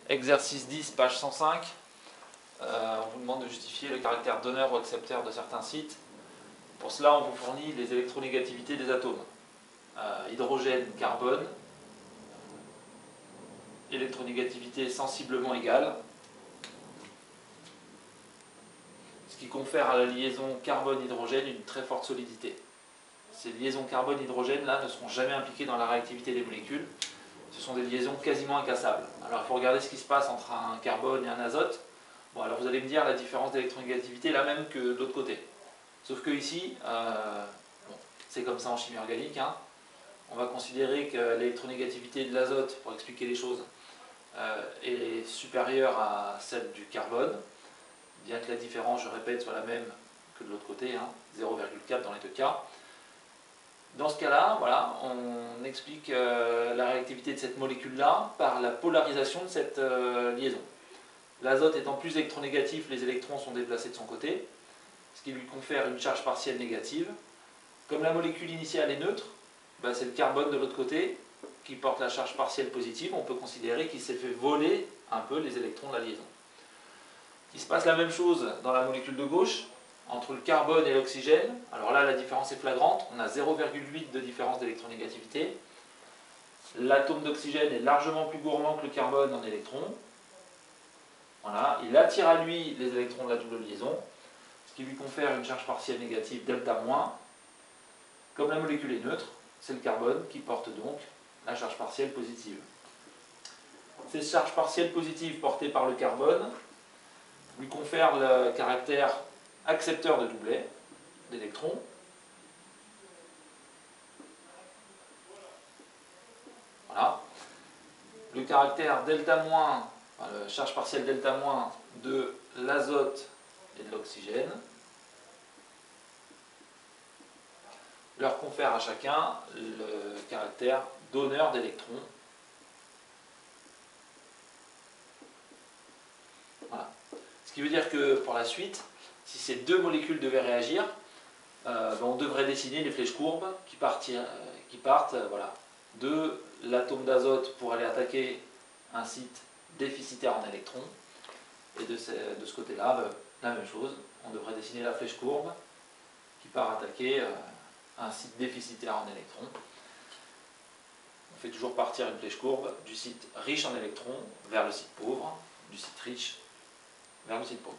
Exercice 10, page 105. On vous demande de justifier le caractère donneur ou accepteur de certains sites. Pour cela, on vous fournit les électronégativités des atomes. Hydrogène, carbone, électronégativité sensiblement égale, ce qui confère à la liaison carbone-hydrogène une très forte solidité. Ces liaisons carbone-hydrogène là ne seront jamais impliquées dans la réactivité des molécules. Ce sont des liaisons quasiment incassables. Alors il faut regarder ce qui se passe entre un carbone et un azote. Bon, alors vous allez me dire la différence d'électronégativité est la même que de l'autre côté. Sauf que ici, bon, c'est comme ça en chimie organique, hein. On va considérer que l'électronégativité de l'azote, pour expliquer les choses, est supérieure à celle du carbone, bien que la différence, je répète, soit la même que de l'autre côté, hein, 0,4 dans les deux cas. Dans ce cas-là, voilà, on explique la réactivité de cette molécule-là par la polarisation de cette liaison. L'azote étant plus électronégatif, les électrons sont déplacés de son côté, ce qui lui confère une charge partielle négative. Comme la molécule initiale est neutre, ben c'est le carbone de l'autre côté qui porte la charge partielle positive. On peut considérer qu'il s'est fait voler un peu les électrons de la liaison. Il se passe la même chose dans la molécule de gauche, entre le carbone et l'oxygène. Alors là, la différence est flagrante. On a 0,8 de différence d'électronégativité. L'atome d'oxygène est largement plus gourmand que le carbone en électrons. Voilà. Il attire à lui les électrons de la double liaison, ce qui lui confère une charge partielle négative delta-. Comme la molécule est neutre, c'est le carbone qui porte donc la charge partielle positive. Ces charges partielles positives portées par le carbone lui confèrent le caractère accepteur de doublet d'électrons. Voilà. Le caractère delta-, la charge partielle delta- de l'azote et de l'oxygène leur confère à chacun le caractère donneur d'électrons. Voilà. Ce qui veut dire que pour la suite, si ces deux molécules devaient réagir, on devrait dessiner les flèches courbes qui partent voilà, de l'atome d'azote pour aller attaquer un site déficitaire en électrons. Et de ce côté-là, la même chose, on devrait dessiner la flèche courbe qui part attaquer un site déficitaire en électrons. On fait toujours partir une flèche courbe du site riche en électrons vers le site pauvre, du site riche vers le site pauvre.